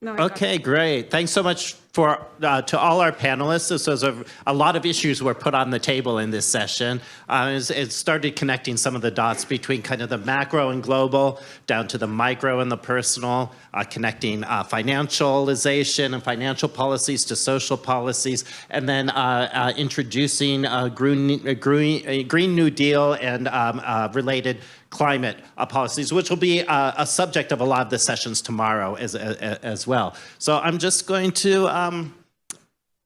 Okay, great. Thanks so much to all our panelists. This was a lot of issues were put on the table in this session. It started connecting some of the dots between kind of the macro and global down to the micro and the personal, connecting financialization and financial policies to social policies, and then introducing Green New Deal and related climate policies, which will be a subject of a lot of the sessions tomorrow as well. So I'm just going to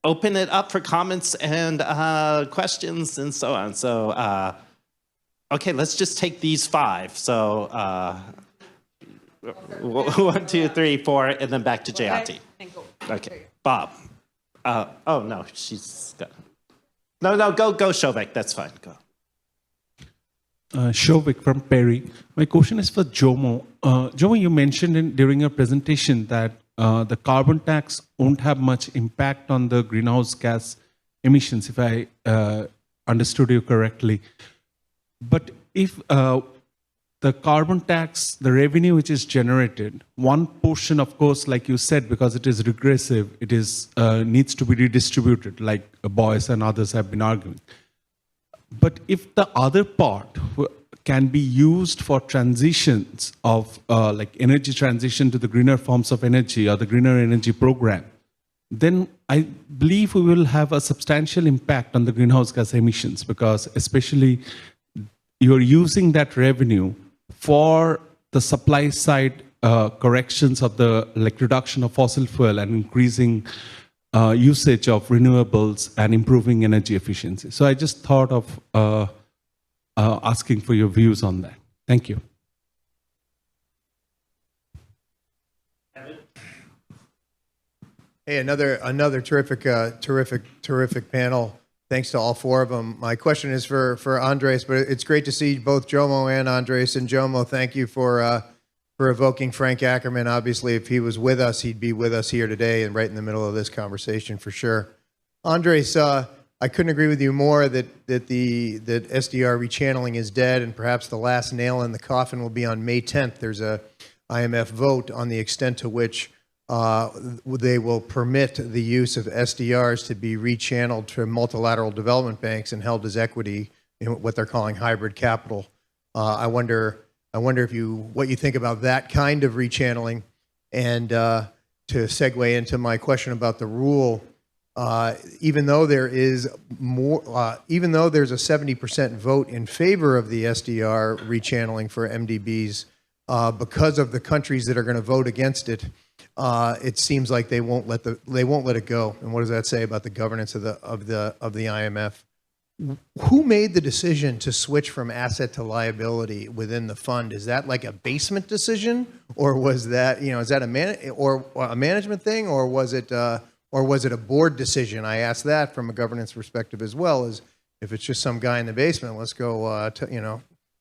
open it up for comments and questions and so on. So, okay, let's just take these 5. So 1, 2, 3, 4, and then back to Jayati. Okay, Bob. Oh, no, she's got... No, go, Shovik, that's fine, go. Shovik from PERI. My question is for Jomo. Jomo, you mentioned during your presentation that the carbon tax won't have much impact on the greenhouse gas emissions, if I understood you correctly. But if the carbon tax, the revenue which is generated, one portion, of course, like you said, because it is regressive, it is needs to be redistributed, like Boyce and others have been arguing. But if the other part can be used for transitions of like energy transition to the greener forms of energy or the greener energy program, then I believe we will have a substantial impact on the greenhouse gas emissions, because especially you're using that revenue for the supply side corrections of the reduction of fossil fuel and increasing usage of renewables and improving energy efficiency. So I just thought of asking for your views on that. Thank you. Hey, another terrific panel. Thanks to all 4 of them. My question is for Andres, but it's great to see both Jomo and Andres. And Jomo, thank you for evoking Frank Ackerman. Obviously, if he was with us, he'd be with us here today and right in the middle of this conversation for sure. Andres, I couldn't agree with you more that SDR rechanneling is dead, and perhaps the last nail in the coffin will be on May 10th. There's a IMF vote on the extent to which they will permit the use of SDRs to be rechanneled to multilateral development banks and held as equity in what they're calling hybrid capital. I wonder what you think about that kind of rechanneling. And to segue into my question about the rule, even though there's a 70% vote in favor of the SDR rechanneling for MDBs, because of the countries that are going to vote against it, it seems like they won't let it go. And what does that say about the governance of the IMF? Who made the decision to switch from asset to liability within the fund? Is that like a basement decision, or was that, is that a management thing, or was it a board decision? I asked that from a governance perspective as well. As if it's just some guy in the basement, let's go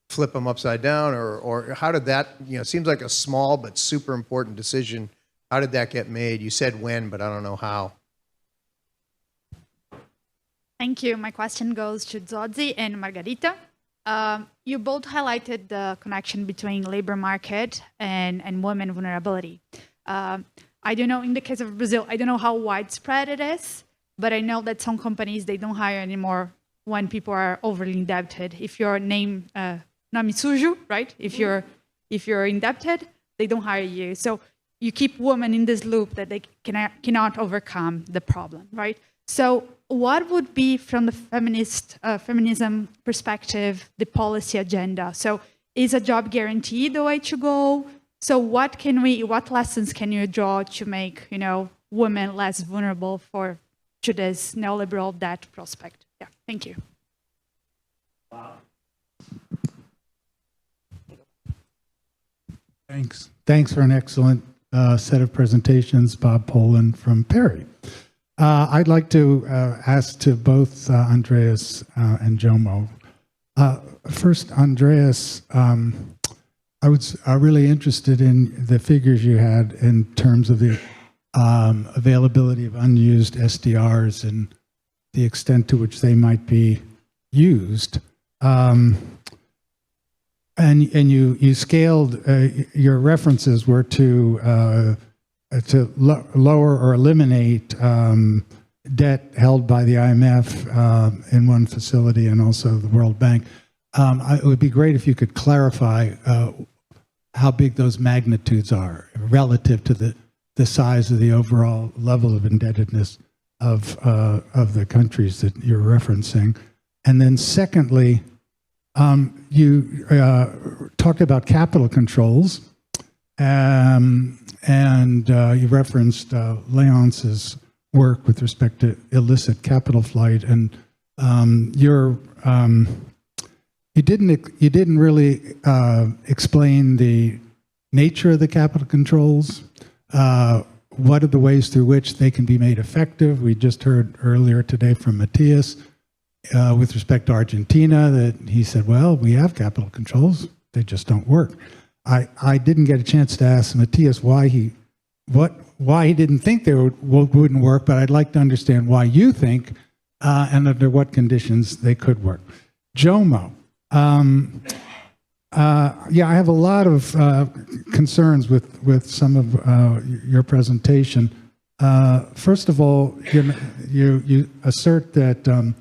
flip them upside down, or how did that, it seems like a small but super important decision. How did that get made? You said when, but I don't know how. Thank you. My question goes to Zodzi and Margarita. You both highlighted the connection between labor market and women vulnerability. I don't know, in the case of Brazil, I don't know how widespread it is, but I know that some companies, they don't hire anymore when people are overly indebted. If your name, nome sujo, right? If you're indebted, they don't hire you. So you keep women in this loop that they cannot overcome the problem, right? So what would be, from the feminism perspective, the policy agenda? So is a job guarantee the way to go? So what lessons can you draw to make, women less vulnerable to this neoliberal debt prospect? Yeah, thank you. Thanks for an excellent set of presentations, Bob Poland from PERI. I'd like to ask to both Andreas and Jomo. First, Andreas, I was really interested in the figures you had in terms of the availability of unused SDRs and the extent to which they might be used. And you scaled, your references were to lower or eliminate debt held by the IMF in one facility and also the World Bank. It would be great if you could clarify how big those magnitudes are relative to the size of the overall level of indebtedness of the countries that you're referencing. And then secondly, you talked about capital controls, and you referenced Leonce's work with respect to illicit capital flight, and you didn't really explain the nature of the capital controls. What are the ways through which they can be made effective? We just heard earlier today from Matthias with respect to Argentina that he said, well, we have capital controls, they just don't work. I didn't get a chance to ask Matthias why he didn't think they wouldn't work, but I'd like to understand why you think and under what conditions they could work. Jomo. Yeah, I have a lot of concerns with some of your presentation. First of all, you assert that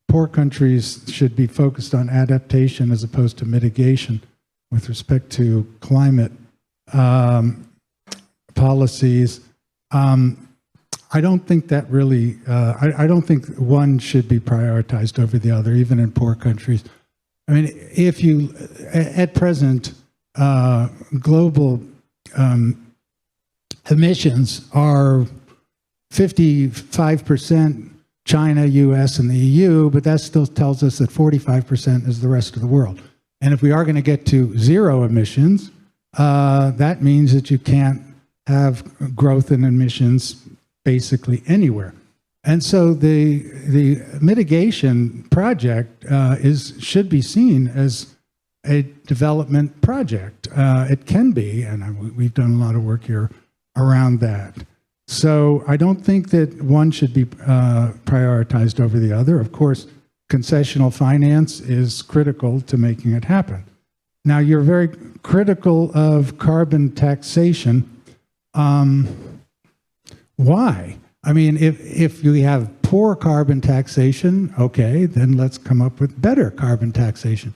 poor countries should be focused on adaptation as opposed to mitigation with respect to climate policies. I don't think that really, I don't think one should be prioritized over the other, even in poor countries. I mean, if you, at present, global emissions are 55% China, US, and the EU, but that still tells us that 45% is the rest of the world. And if we are going to get to zero emissions, that means that you can't have growth in emissions basically anywhere. And so the mitigation project should be seen as a development project. It can be, and we've done a lot of work here around that. So I don't think that one should be prioritized over the other. Of course, concessional finance is critical to making it happen. Now, you're very critical of carbon taxation. Why? I mean, if you have poor carbon taxation, okay, then let's come up with better carbon taxation.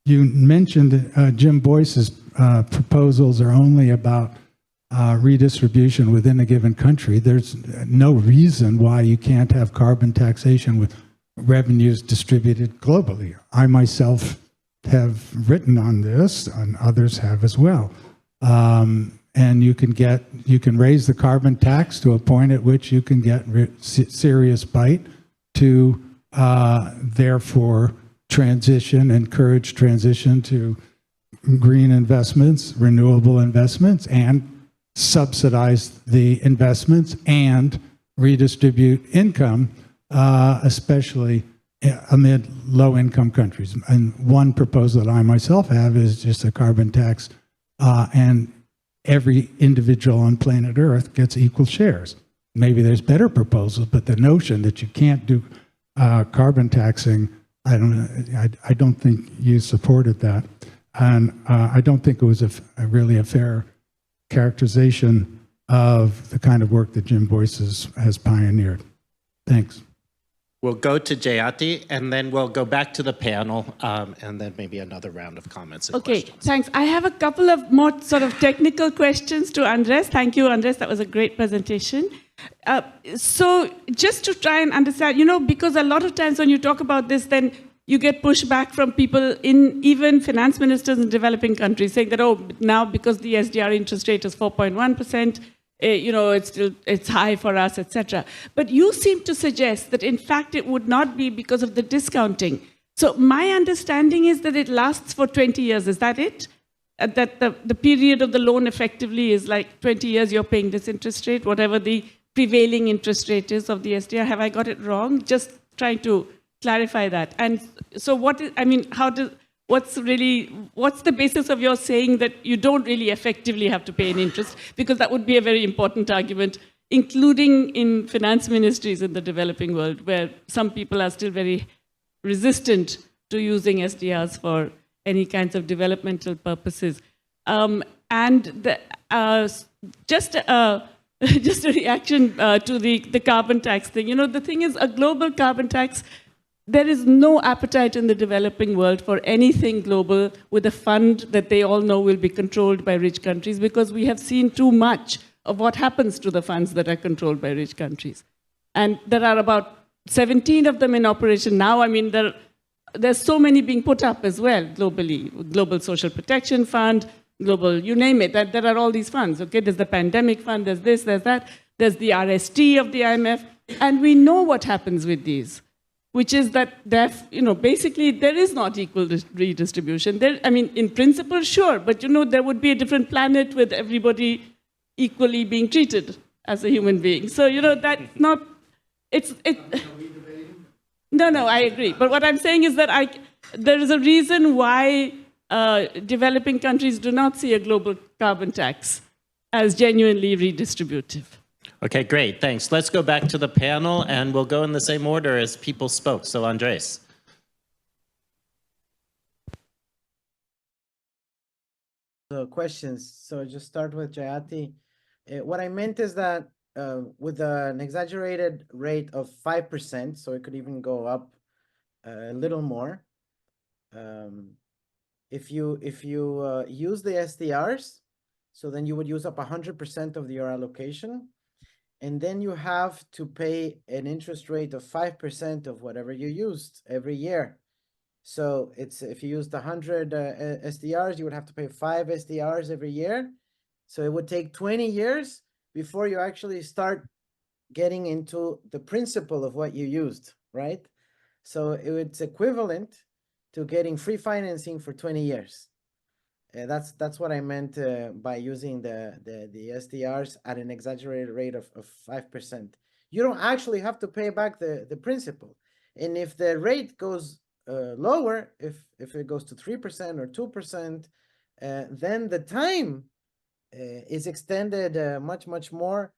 You mentioned Jim Boyce's proposals are only about redistribution within a given country. There's no reason why you can't have carbon taxation with revenues distributed globally. I myself have written on this, and others have as well. And you can raise the carbon tax to a point at which you can get serious bite to therefore encourage transition to green investments, renewable investments, and subsidize the investments and redistribute income, especially amid low-income countries. And one proposal that I myself have is just a carbon tax, and every individual on planet Earth gets equal shares. Maybe there's better proposals, but the notion that you can't do carbon taxing, I don't think you supported that. And I don't think it was really a fair characterization of the kind of work that Jim Boyce has pioneered. Thanks. We'll go to Jayati, and then we'll go back to the panel, and then maybe another round of comments and questions. Okay, thanks. I have a couple of more sort of technical questions to Andres. Thank you, Andres. That was a great presentation. So just to try and understand, because a lot of times when you talk about this, then you get pushback from people even finance ministers in developing countries saying that, oh, now because the SDR interest rate is 4.1%, it's high for us, etc. But you seem to suggest that, in fact, it would not be because of the discounting. So my understanding is that it lasts for 20 years. Is that it? That the period of the loan effectively is like 20 years you're paying this interest rate, whatever the prevailing interest rate is of the SDR. Have I got it wrong? Just trying to clarify that. And so what's the basis of your saying that you don't really effectively have to pay an interest? Because that would be a very important argument, including in finance ministries in the developing world, where some people are still very resistant to using SDRs for any kinds of developmental purposes. Just a just a reaction to the carbon tax thing. You know, the thing is, a global carbon tax, there is no appetite in the developing world for anything global with a fund that they all know will be controlled by rich countries, because we have seen too much of what happens to the funds that are controlled by rich countries. And there are about 17 of them in operation now. I mean, there's so many being put up as well globally. Global Social Protection Fund, global, you name it, that there are all these funds, okay? There's the pandemic fund, there's this, there's that, there's the RST of the IMF, and we know what happens with these, which is that, you know, basically there is not equal redistribution. There, I mean, in principle, sure, but you know, there would be a different planet with everybody equally being treated as a human being. So, you know, that's not, no, I agree. But what I'm saying is that there is a reason why developing countries do not see a global carbon tax as genuinely redistributive. Okay, great, thanks. Let's go back to the panel, and we'll go in the same order as people spoke. So, Andres. The questions. So just start with Jayati. What I meant is that with an exaggerated rate of 5%, so it could even go up a little more. If you use the SDRs, so then you would use up 100% of your allocation, and then you have to pay an interest rate of 5% of whatever you used every year. So it's, if you used 100 SDRs, you would have to pay 5 SDRs every year. So it would take 20 years before you actually start getting into the principle of what you used, right? So it's equivalent to getting free financing for 20 years. That's what I meant by using the SDRs at an exaggerated rate of 5%. You don't actually have to pay back the principal. And if the rate goes lower, if it goes to 3% or 2%, then the time is extended much more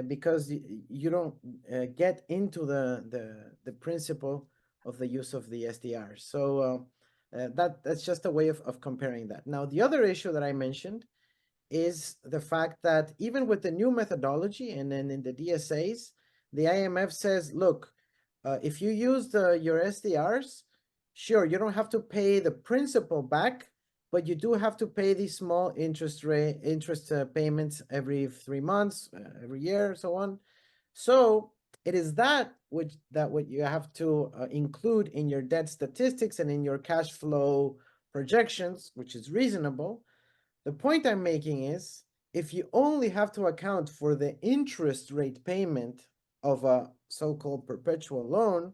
because you don't get into the principle of the use of the SDR. So that's just a way of comparing that. Now, the other issue that I mentioned is the fact that even with the new methodology and then in the DSAs, the IMF says, look, if you use your SDRs, sure, you don't have to pay the principal back, but you do have to pay these small interest payments every 3 months, every year, so on. So it is what you have to include in your debt statistics and in your cash flow projections, which is reasonable. The point I'm making is, if you only have to account for the interest rate payment of a so-called perpetual loan,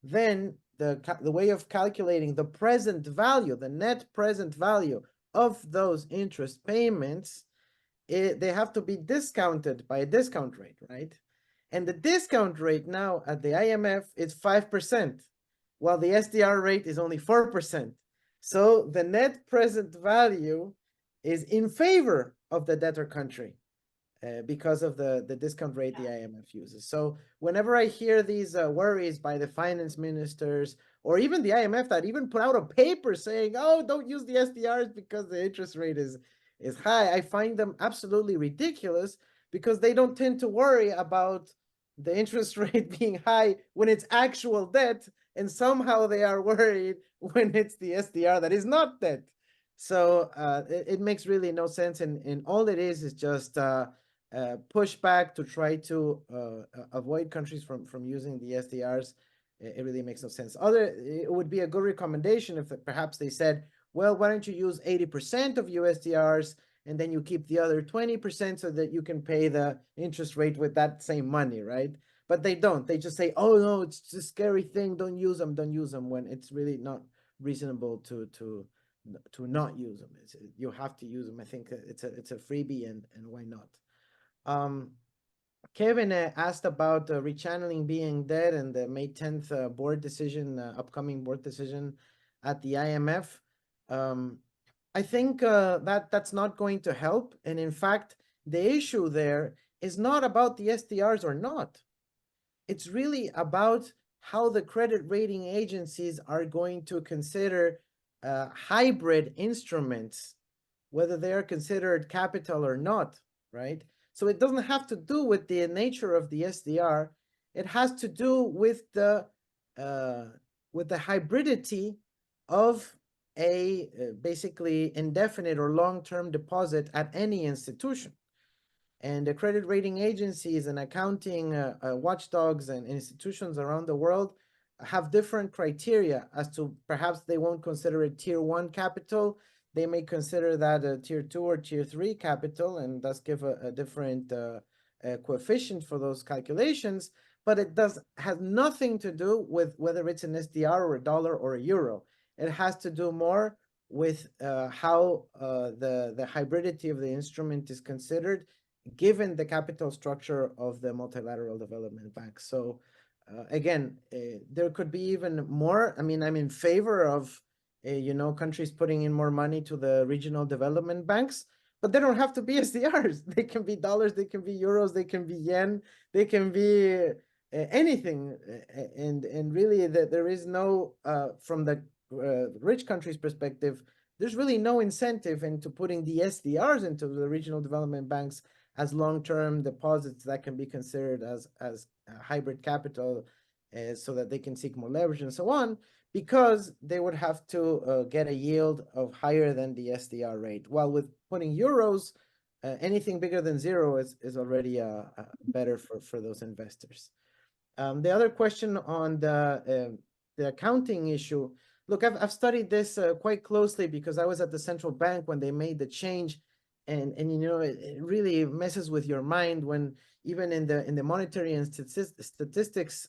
then the way of calculating the present value, the net present value of those interest payments, they have to be discounted by a discount rate, right? And the discount rate now at the IMF is 5%, while the SDR rate is only 4%. So the net present value is in favor of the debtor country because of the discount rate the IMF uses. So whenever I hear these worries by the finance ministers, or even the IMF that even put out a paper saying, oh, don't use the SDRs because the interest rate is high, I find them absolutely ridiculous, because they don't tend to worry about the interest rate being high when it's actual debt, and somehow they are worried when it's the SDR that is not debt. So it makes really no sense, and all it is just pushback to try to avoid countries from using the SDRs. It really makes no sense. It would be a good recommendation if perhaps they said, well, why don't you use 80% of USDRs and then you keep the other 20% so that you can pay the interest rate with that same money, right? But they don't. They just say, oh, no, it's a scary thing. Don't use them, when it's really not reasonable to not use them. You have to use them. I think it's a freebie, and why not? Kevin asked about rechanneling being dead and the May 10th board decision, upcoming board decision at the IMF. I think that's not going to help. And in fact, the issue there is not about the SDRs or not. It's really about how the credit rating agencies are going to consider hybrid instruments, whether they are considered capital or not, right? So it doesn't have to do with the nature of the SDR. It has to do with the hybridity of a basically indefinite or long-term deposit at any institution. And the credit rating agencies and accounting watchdogs and institutions around the world have different criteria as to perhaps they won't consider it tier 1 capital. They may consider that a tier 2 or tier 3 capital and thus give a different coefficient for those calculations. But it has nothing to do with whether it's an SDR or a dollar or a euro. It has to do more with how the hybridity of the instrument is considered given the capital structure of the multilateral development bank. So again, there could be even more. I mean, I'm in favor of countries putting in more money to the regional development banks, but they don't have to be SDRs. They can be dollars, they can be euros, they can be yen, they can be anything. And really, there is no, from the rich countries' perspective, there's really no incentive into putting the SDRs into the regional development banks as long-term deposits that can be considered as hybrid capital, so that they can seek more leverage and so on, because they would have to get a yield of higher than the SDR rate. While with putting euros, anything bigger than 0 is already better for those investors. The other question on the accounting issue, look, I've studied this quite closely because I was at the central bank when they made the change. And it really messes with your mind when even in the monetary and statistics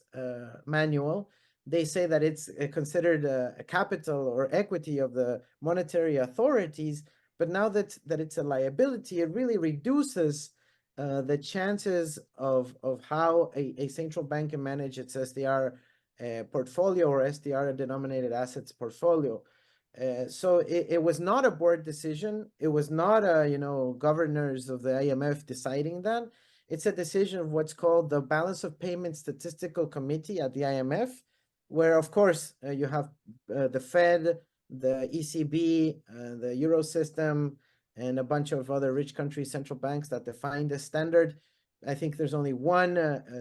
manual, they say that it's considered a capital or equity of the monetary authorities. But now that it's a liability, it really reduces the chances of how a central bank can manage its SDR portfolio or SDR denominated assets portfolio. So it was not a board decision. It was not governors of the IMF deciding that. It's a decision of what's called the Balance of Payments Statistical Committee at the IMF, where of course you have the Fed, the ECB, the Euro system, and a bunch of other rich country central banks that define the standard. I think there's only one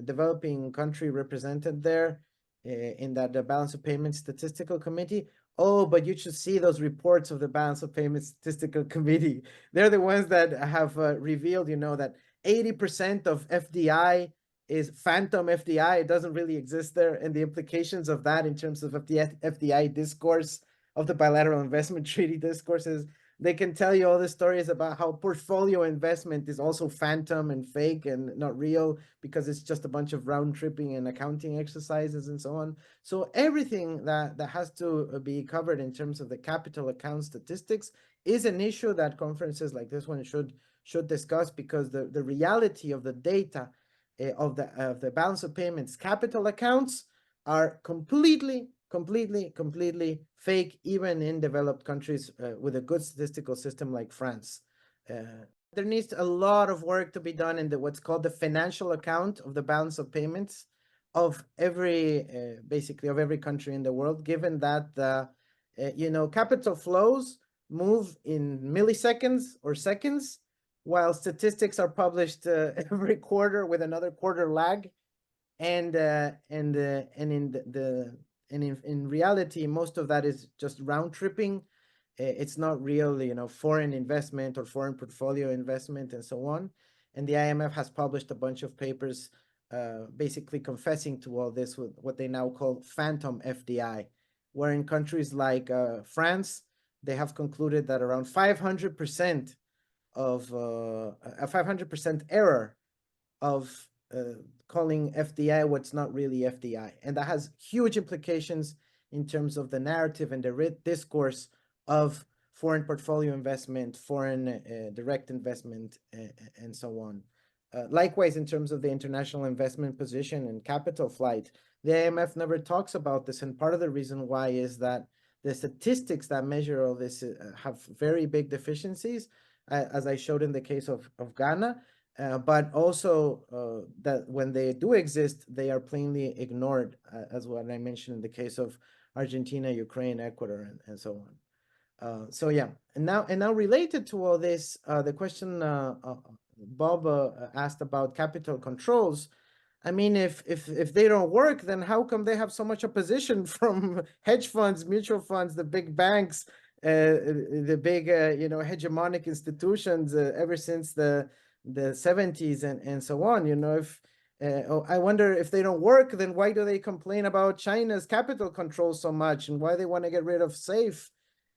developing country represented there in that the Balance of Payments Statistical Committee. Oh, but you should see those reports of the Balance of Payments Statistical Committee. They're the ones that have revealed, that 80% of FDI is phantom FDI. It doesn't really exist there. And the implications of that in terms of FDI discourse, of the bilateral investment treaty discourses, they can tell you all the stories about how portfolio investment is also phantom and fake and not real because it's just a bunch of round tripping and accounting exercises and so on. So everything that has to be covered in terms of the capital account statistics is an issue that conferences like this one should discuss, because the reality of the data of the balance of payments capital accounts are completely fake, even in developed countries with a good statistical system like France. There needs a lot of work to be done in what's called the financial account of the balance of payments of basically of every country in the world, given that the capital flows move in milliseconds or seconds, while statistics are published every quarter with another quarter lag, and in reality, most of that is just round tripping. It's not real, foreign investment or foreign portfolio investment and so on. And the IMF has published a bunch of papers basically confessing to all this with what they now call phantom FDI, where in countries like France, they have concluded that around 500% of a 500% error of calling FDI what's not really FDI. And that has huge implications in terms of the narrative and the discourse of foreign portfolio investment, foreign direct investment, and so on. Likewise, in terms of the international investment position and capital flight, the IMF never talks about this. And part of the reason why is that the statistics that measure all this have very big deficiencies, as I showed in the case of Ghana. But also that when they do exist, they are plainly ignored, as what I mentioned in the case of Argentina, Ukraine, Ecuador, and so on. So yeah, and now related to all this, the question Bob asked about capital controls. I mean, if they don't work, then how come they have so much opposition from hedge funds, mutual funds, the big banks, the big hegemonic institutions ever since the 70s and so on? If I wonder if they don't work, then why do they complain about China's capital controls so much, and why they want to get rid of SAFE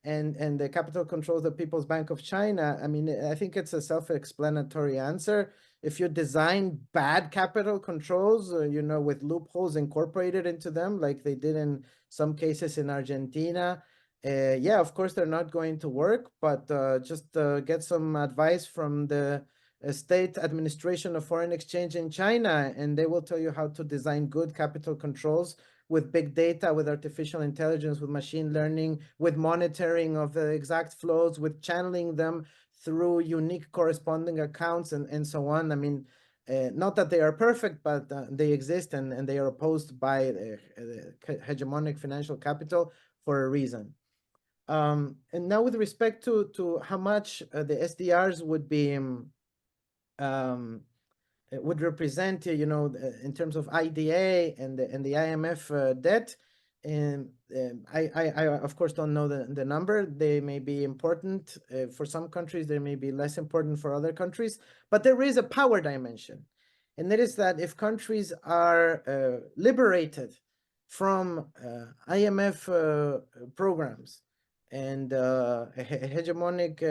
and the capital controls of People's Bank of China? I mean, I think it's a self-explanatory answer. If you design bad capital controls, with loopholes incorporated into them, like they did in some cases in Argentina, yeah, of course they're not going to work, but just get some advice from the State Administration of Foreign Exchange in China, and they will tell you how to design good capital controls with big data, with artificial intelligence, with machine learning, with monitoring of the exact flows, with channeling them through unique corresponding accounts and so on. I mean, not that they are perfect, but they exist, and they are opposed by hegemonic financial capital for a reason. And now with respect to how much the SDRs would be would represent, in terms of IDA and the IMF debt. And I of course don't know the number. They may be important for some countries. They may be less important for other countries. But there is a power dimension, and that is that if countries are liberated from IMF programs and hegemonic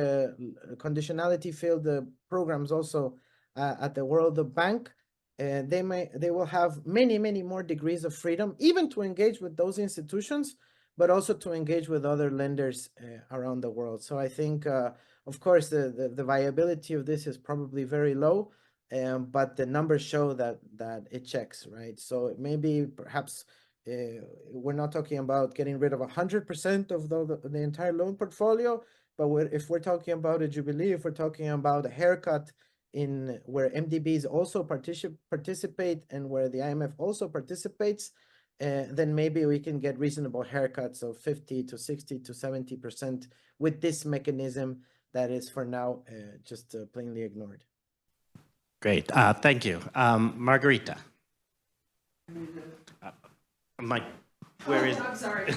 conditionality-filled programs also at the World Bank, they will have many more degrees of freedom, even to engage with those institutions, but also to engage with other lenders around the world. So I think, of course, the viability of this is probably very low, but the numbers show that it checks, right? So maybe perhaps we're not talking about getting rid of 100% of the entire loan portfolio, but if we're talking about a jubilee, if we're talking about a haircut in where MDBs also participate and where the IMF also participates, then maybe we can get reasonable haircuts of 50 to 60 to 70% with this mechanism that is for now just plainly ignored. Great, thank you. Margarita. Mike, where is? I'm sorry.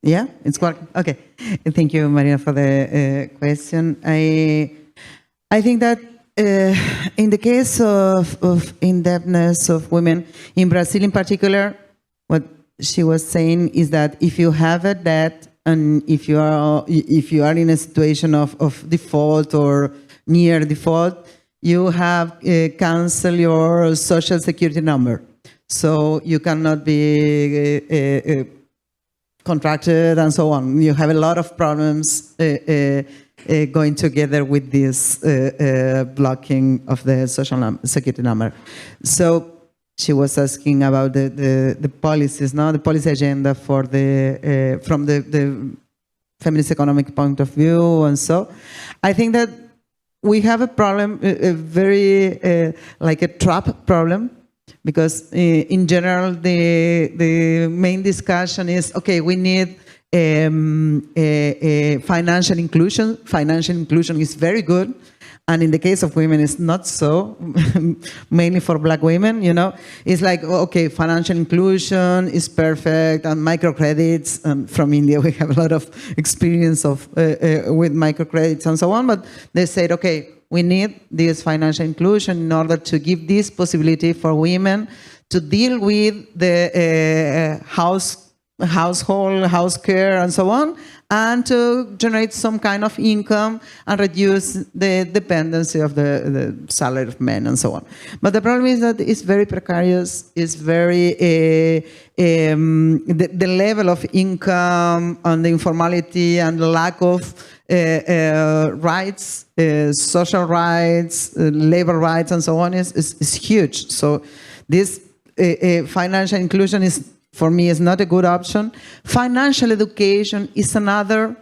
Yeah, it's working. Okay. Thank you, Maria, for the question. I think that in the case of in-depthness of women, in Brazil in particular, what she was saying is that if you have a debt and if you are in a situation of default or near default, you have cancel your social security number. So you cannot be contracted and so on. You have a lot of problems going together with this blocking of the social security number. So she was asking about the policies, the policy agenda for from the feminist economic point of view, and so I think that we have a problem, a very like a trap problem. Because in general, the main discussion is, okay, we need financial inclusion. Financial inclusion is very good. And in the case of women, it's not so, mainly for Black women, It's like, okay, financial inclusion is perfect, and microcredits, and from India, we have a lot of experience with microcredits and so on, but they said, okay, we need this financial inclusion in order to give this possibility for women to deal with the household, house care, and so on, and to generate some kind of income and reduce the dependency of the salary of men and so on. But the problem is that it's very precarious, it's very, the level of income and the informality and the lack of rights, social rights, labor rights, and so on is huge. So this financial inclusion for me is not a good option. Financial education is another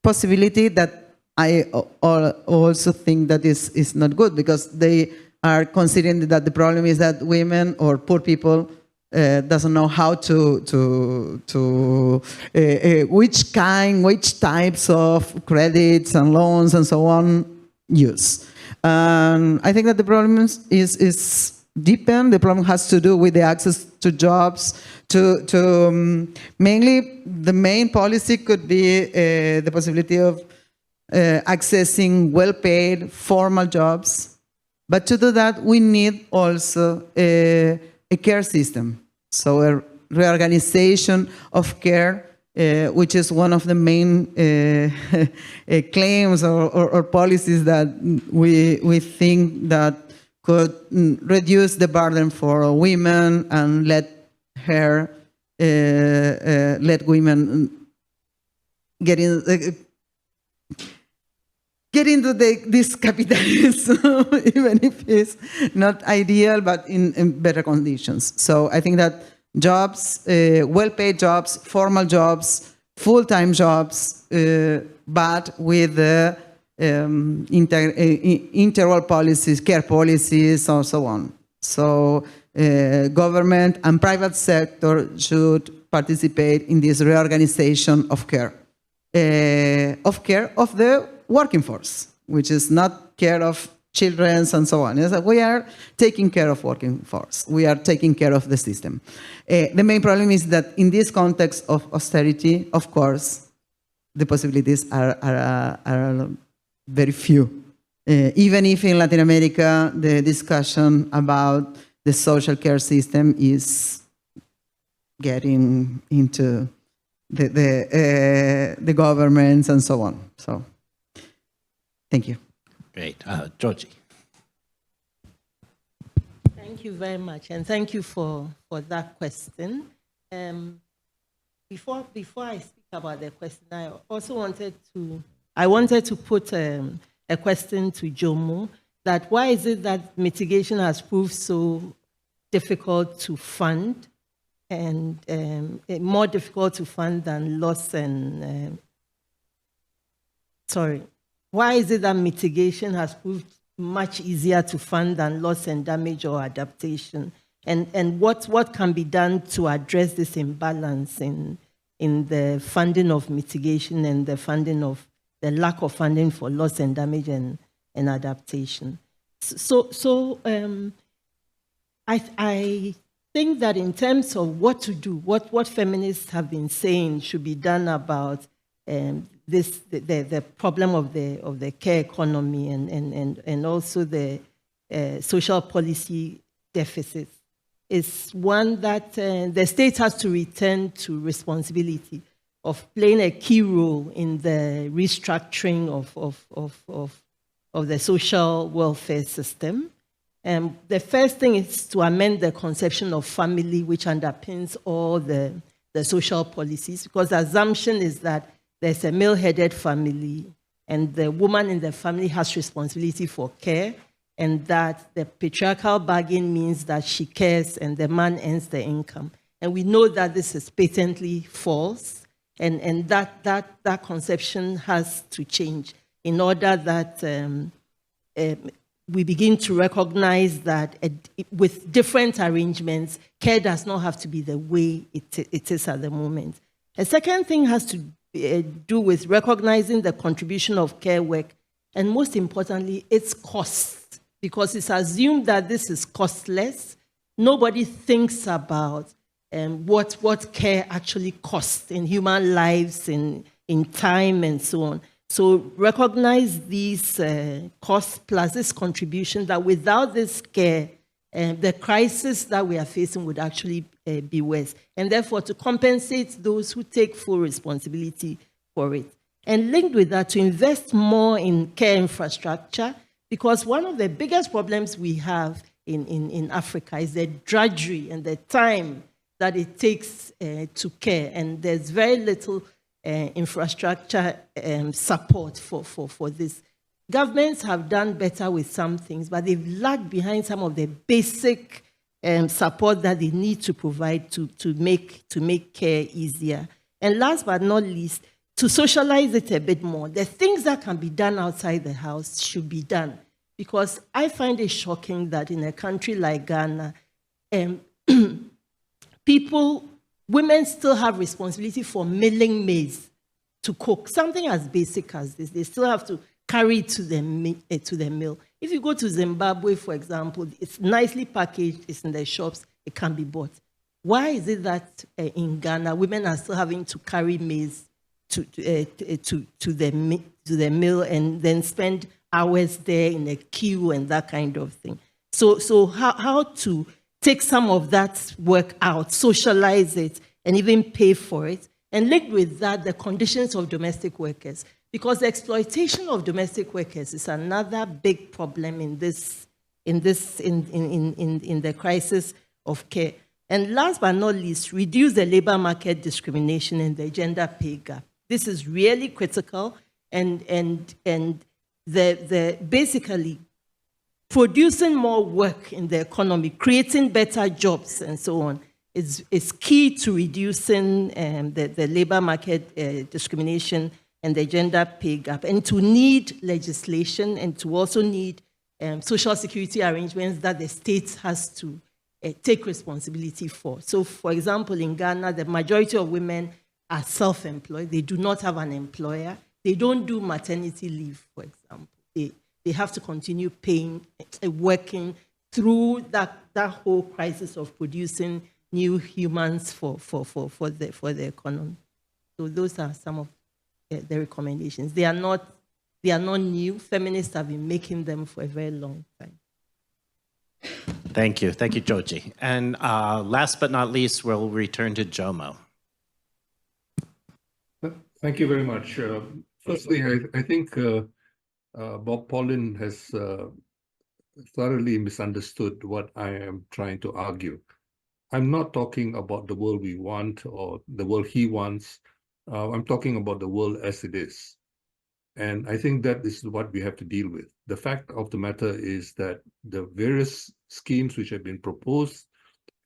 possibility that I also think that is not good, because they are considering that the problem is that women or poor people doesn't know how which types of credits and loans and so on use. I think that the problem is deepened. The problem has to do with the access to jobs. Mainly, the main policy could be the possibility of accessing well-paid formal jobs. But to do that, we need also a care system. So a reorganization of care, which is one of the main claims or policies that we think that could reduce the burden for women and let women get into this capitalism, even if it's not ideal, but in better conditions. So I think that jobs, well-paid jobs, formal jobs, full-time jobs, but with the integral policies, care policies, and so on. So government and private sector should participate in this reorganization of care of the working force, which is not care of children and so on. We are taking care of working force. We are taking care of the system. The main problem is that in this context of austerity, of course, the possibilities are very few. Even if in Latin America, the discussion about the social care system is getting into the governments and so on. So, thank you. Great. Georgie. Thank you very much, and thank you for that question. Before I speak about the question, I also wanted to put a question to Jomo, that why is it that mitigation has proved so difficult to fund, and more difficult to fund than loss and why is it that mitigation has proved much easier to fund than loss and damage or adaptation? And what can be done to address this imbalance in the funding of mitigation and the lack of funding for loss and damage and adaptation? So I think that in terms of what to do, what feminists have been saying should be done about the problem of the care economy and also the social policy deficits is one that the state has to return to responsibility of playing a key role in the restructuring of the social welfare system. The first thing is to amend the conception of family, which underpins all the social policies, because the assumption is that there's a male-headed family, and the woman in the family has responsibility for care, and that the patriarchal bargain means that she cares and the man earns the income. And we know that this is patently false, and that conception has to change in order that we begin to recognize that with different arrangements, care does not have to be the way it is at the moment. A second thing has to do with recognizing the contribution of care work, and most importantly, its cost, because it's assumed that this is costless. Nobody thinks about what care actually costs in human lives, in time, and so on. So recognize these costs plus this contribution, that without this care, the crisis that we are facing would actually be worse. And therefore, to compensate those who take full responsibility for it. And linked with that, to invest more in care infrastructure, because one of the biggest problems we have in Africa is the drudgery and the time that it takes to care. And there's very little infrastructure support for this. Governments have done better with some things, but they've lagged behind some of the basic support that they need to provide to make care easier. And last but not least, to socialize it a bit more. The things that can be done outside the house should be done, because I find it shocking that in a country like Ghana, women still have responsibility for milling maize to cook, something as basic as this. They still have to carry it to the mill. If you go to Zimbabwe, for example, it's nicely packaged, it's in the shops, it can be bought. Why is it that in Ghana, women are still having to carry maize to the mill and then spend hours there in a queue and that kind of thing? So how to take some of that work out, socialize it, and even pay for it, and link with that the conditions of domestic workers, because the exploitation of domestic workers is another big problem in the crisis of care. And last but not least, reduce the labor market discrimination and the gender pay gap. This is really critical, and basically producing more work in the economy, creating better jobs and so on is key to reducing the labor market discrimination and the gender pay gap, and to need legislation and to also need social security arrangements that the state has to take responsibility for. So, for example, in Ghana, the majority of women are self-employed. They do not have an employer. They don't do maternity leave, for example. They have to continue working through that whole crisis of producing new humans for the economy. So those are some of the recommendations. They are not new. Feminists have been making them for a very long time. Thank you, Joji. And last but not least, we'll return to Jomo. Thank you very much. Firstly, I think Bob Paulin has thoroughly misunderstood what I am trying to argue. I'm not talking about the world we want or the world he wants. I'm talking about the world as it is. And I think that is what we have to deal with. The fact of the matter is that the various schemes which have been proposed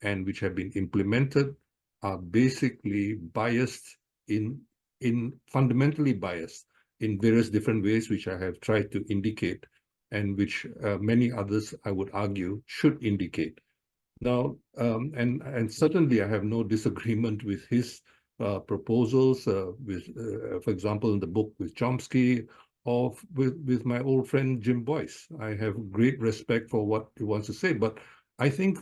and which have been implemented are basically biased fundamentally biased in various different ways, which I have tried to indicate, and which many others, I would argue, should indicate. Now, and certainly I have no disagreement with his proposals, for example, in the book with Chomsky, or with my old friend Jim Boyce. I have great respect for what he wants to say, but I think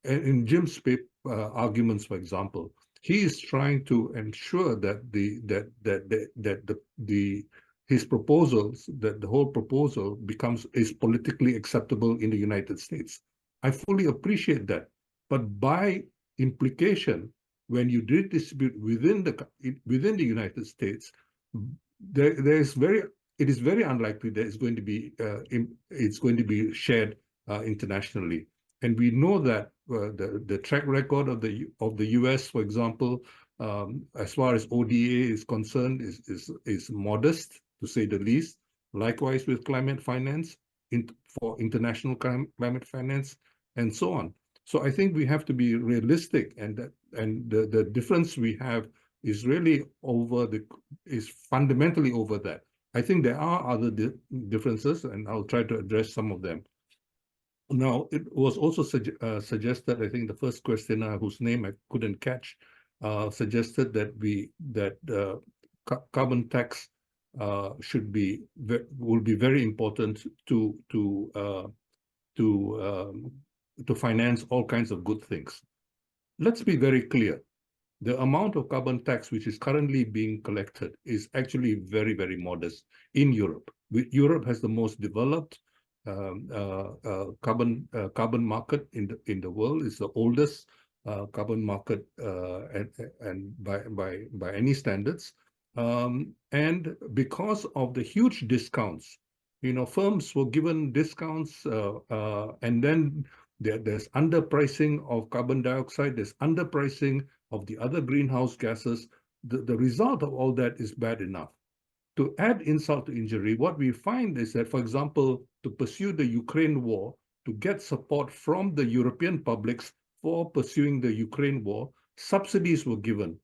in Jim's arguments, for example, he is trying to ensure that his proposals, that the whole proposal is politically acceptable in the United States. I fully appreciate that, but by implication, when you redistribute within the United States, it is very unlikely that it's going to be shared internationally. And we know that the track record of the U.S., for example, as far as ODA is concerned, is modest, to say the least. Likewise with climate finance, for international climate finance, and so on. So I think we have to be realistic, and the difference we have is really is fundamentally over that. I think there are other differences, and I'll try to address some of them. Now, it was also suggested, I think the first questioner, whose name I couldn't catch, suggested that carbon tax will be very important to finance all kinds of good things. Let's be very clear. The amount of carbon tax which is currently being collected is actually very, very modest in Europe. Europe has the most developed carbon market in the world. It's the oldest carbon market and by any standards. And because of the huge discounts, firms were given discounts, and then there's underpricing of carbon dioxide, there's underpricing of the other greenhouse gases. The result of all that is bad enough. To add insult to injury, what we find is that, for example, to pursue the Ukraine war, to get support from the European publics for pursuing the Ukraine war, subsidies were given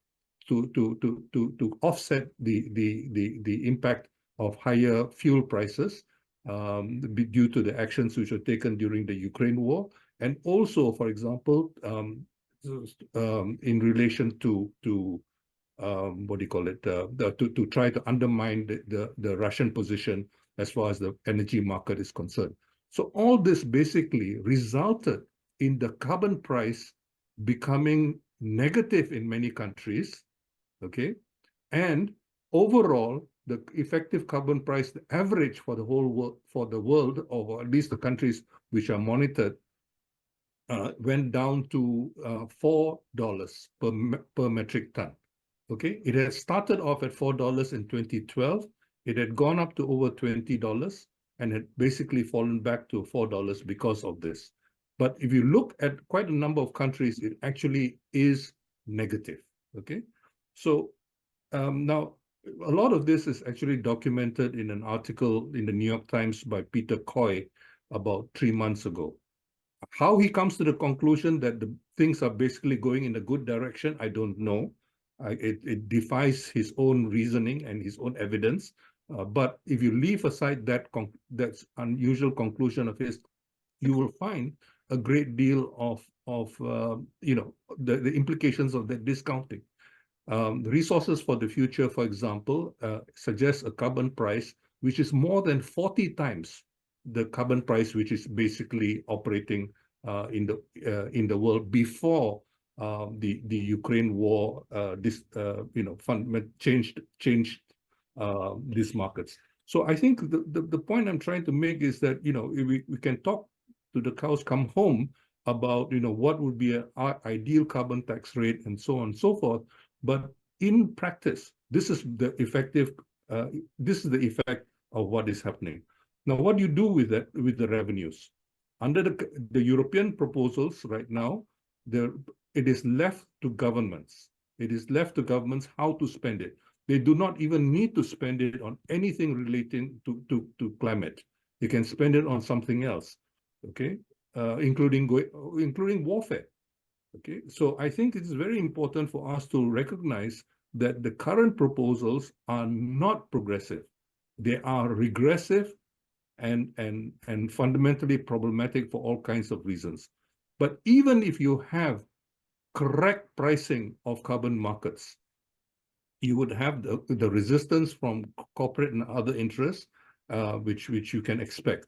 to offset the impact of higher fuel prices due to the actions which were taken during the Ukraine war. And also, for example, in relation to what do you call it, to try to undermine the Russian position as far as the energy market is concerned. So all this basically resulted in the carbon price becoming negative in many countries, okay? And overall, the effective carbon price, the average for the whole world, for the world, or at least the countries which are monitored, went down to $4 per metric ton. Okay, it had started off at $4 in 2012. It had gone up to over $20 and had basically fallen back to $4 because of this. But if you look at quite a number of countries, it actually is negative. Okay, so now a lot of this is actually documented in an article in the New York Times by Peter Coy about 3 months ago. How he comes to the conclusion that the things are basically going in a good direction, I don't know. It defies his own reasoning and his own evidence. But if you leave aside that that's unusual conclusion of his, you will find a great deal of the implications of that discounting. The resources for the future, for example, suggests a carbon price which is more than 40 times the carbon price which is basically operating in the world before the Ukraine war changed these markets. So I think the point I'm trying to make is that we can talk to the cows come home about what would be an ideal carbon tax rate and so on and so forth, but in practice this is the effect of what is happening. Now, what do you do with that, with the revenues? Under the European proposals right now, it is left to governments. It is left to governments how to spend it. They do not even need to spend it on anything relating to climate. They can spend it on something else, okay, including warfare. Okay, so I think it's very important for us to recognize that the current proposals are not progressive. They are regressive and fundamentally problematic for all kinds of reasons. But even if you have correct pricing of carbon markets, you would have the resistance from corporate and other interests, which you can expect.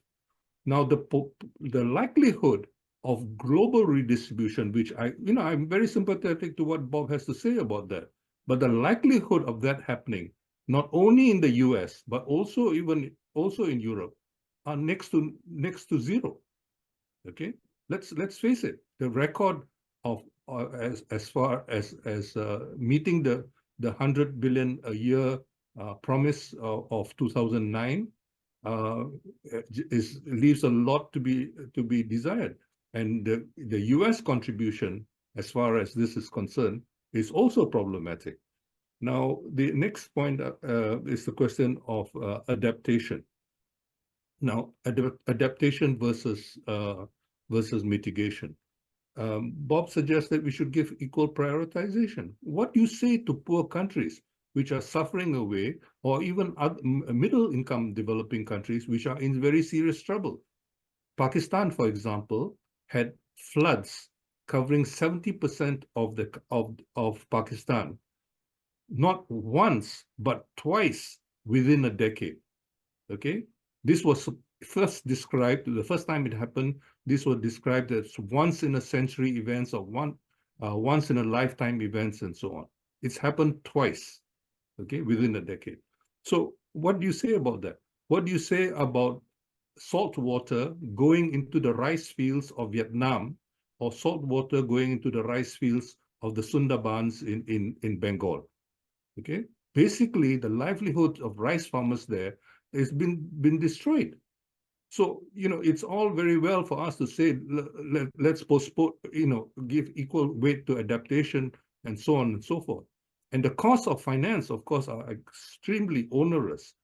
Now, the likelihood of global redistribution, which I'm very sympathetic to what Bob has to say about that, but the likelihood of that happening, not only in the US, but also in Europe, are next to zero. Okay, let's face it. The record of as far as meeting the 100 billion a year promise of 2009 leaves a lot to be desired. And the US contribution, as far as this is concerned, is also problematic. Now, the next point is the question of adaptation. Now, adaptation versus mitigation. Bob suggests that we should give equal prioritization. What do you say to poor countries which are suffering away, or even middle-income developing countries which are in very serious trouble? Pakistan, for example, had floods covering 70% of Pakistan, not once but twice within a decade. Okay, this was first described, the first time it happened, this was described as once in a century events or once in a lifetime events and so on. It's happened twice, okay, within a decade. So what do you say about that? What do you say about salt water going into the rice fields of Vietnam, or salt water going into the rice fields of the Sundarbans in Bengal? Okay, basically the livelihood of rice farmers there has been destroyed. So, it's all very well for us to say, let's postpone, give equal weight to adaptation and so on and so forth. And the costs of finance, of course, are extremely onerous.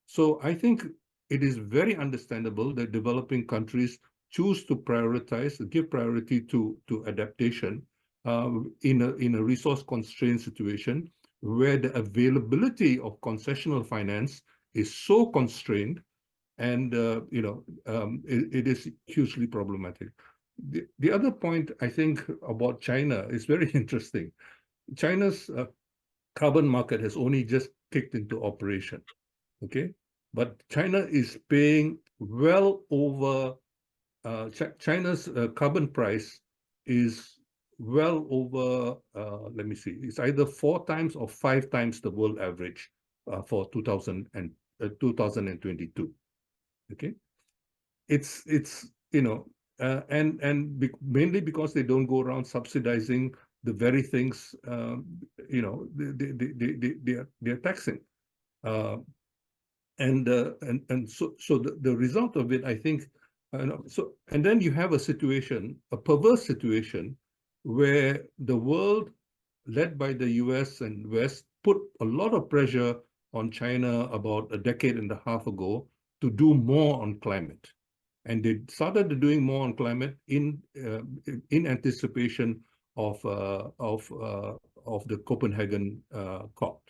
So I think it is very understandable that developing countries choose to give priority to adaptation in a resource-constrained situation where the availability of concessional finance is so constrained, and it is hugely problematic. The other point I think about China is very interesting. China's carbon market has only just kicked into operation, okay? But China is paying well over, China's carbon price is well over, let me see, it's either 4 times or 5 times the world average for 2022, okay? It's mainly because they don't go around subsidizing the very things they're taxing, and so the result of it, I think, and then you have a perverse situation, where the world, led by the U.S. and West, put a lot of pressure on China about a decade and a half ago to do more on climate. And they started doing more on climate in anticipation of the Copenhagen COP.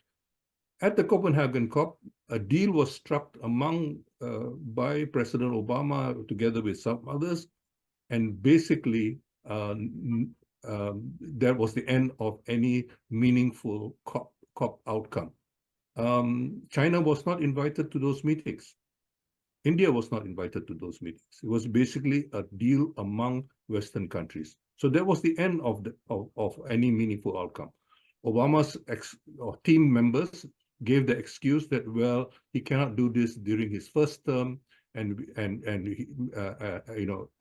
At the Copenhagen COP, a deal was struck by President Obama together with some others, and basically that was the end of any meaningful COP outcome. China was not invited to those meetings. India was not invited to those meetings. It was basically a deal among Western countries. So that was the end of any meaningful outcome. Obama's team members gave the excuse that, well, he cannot do this during his first term, and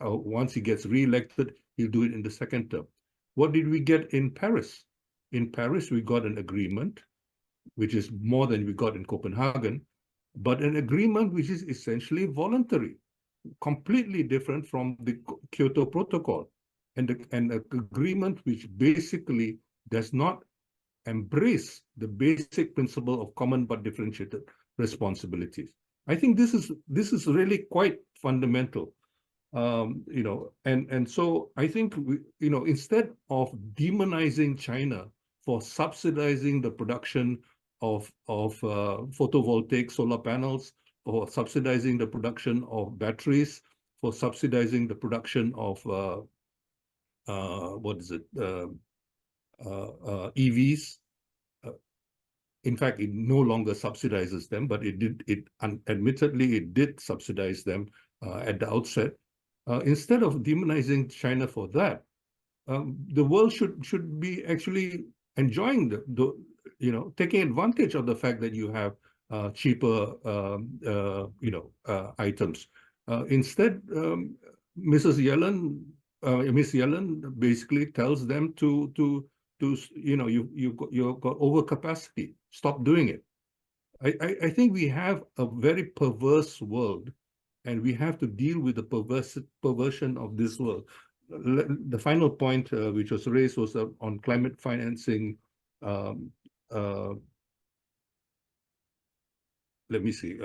once he gets re-elected, he'll do it in the second term. What did we get in Paris? In Paris, we got an agreement, which is more than we got in Copenhagen, but an agreement which is essentially voluntary, completely different from the Kyoto Protocol, and an agreement which basically does not embrace the basic principle of common but differentiated responsibilities. I think this is really quite fundamental, and so I think instead of demonizing China for subsidizing the production of photovoltaic solar panels, for subsidizing the production of batteries, for subsidizing the production of EVs. In fact, it no longer subsidizes them, but admittedly it did subsidize them at the outset. Instead of demonizing China for that, the world should be actually enjoying taking advantage of the fact that you have cheaper items. Instead, Miss Yellen basically tells them you've got overcapacity. Stop doing it. I think we have a very perverse world, and we have to deal with the perversion of this world. The final point which was raised was on climate financing. Let me see.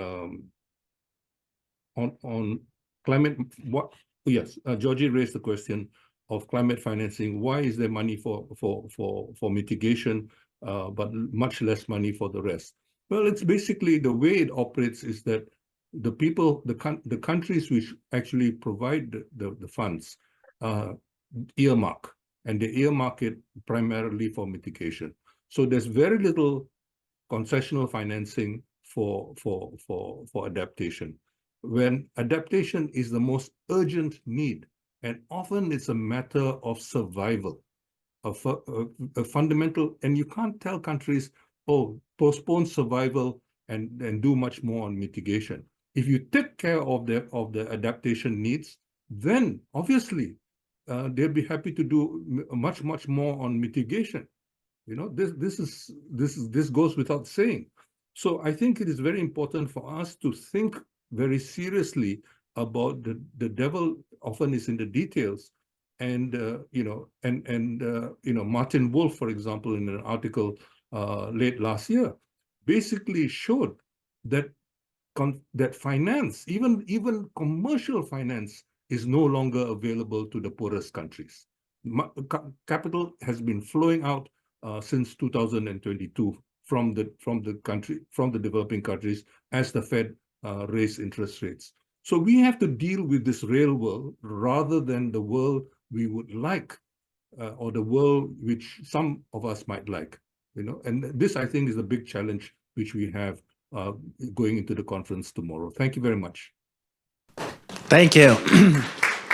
On climate, yes, Georgie raised the question of climate financing. Why is there money for mitigation, but much less money for the rest? Well, it's basically the way it operates is that the countries which actually provide the funds earmark, and they earmark it primarily for mitigation. So there's very little concessional financing for adaptation, when adaptation is the most urgent need, and often it's a matter of survival, a fundamental, and you can't tell countries, oh, postpone survival and do much more on mitigation. If you take care of the adaptation needs, then obviously they'll be happy to do much more on mitigation. This goes without saying. So I think it is very important for us to think very seriously about the devil often is in the details, and Martin Wolf, for example, in an article late last year, basically showed that finance, even commercial finance, is no longer available to the poorest countries. Capital has been flowing out since 2022 from the developing countries as the Fed raised interest rates. So we have to deal with this real world rather than the world we would like, or the world which some of us might like, And this, I think, is the big challenge which we have going into the conference tomorrow. Thank you very much. Thank you.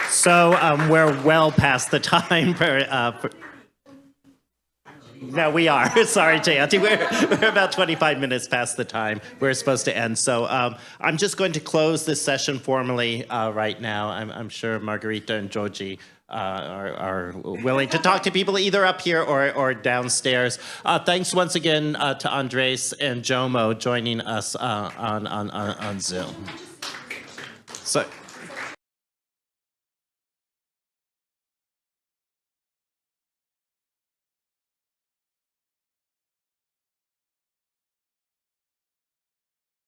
So we're well past the time No, we are. Sorry, Jayanti. We're about 25 minutes past the time we're supposed to end. So I'm just going to close this session formally right now. I'm sure Margarita and Joji are willing to talk to people either up here or downstairs. Thanks once again to Andres and Jomo joining us on Zoom. So.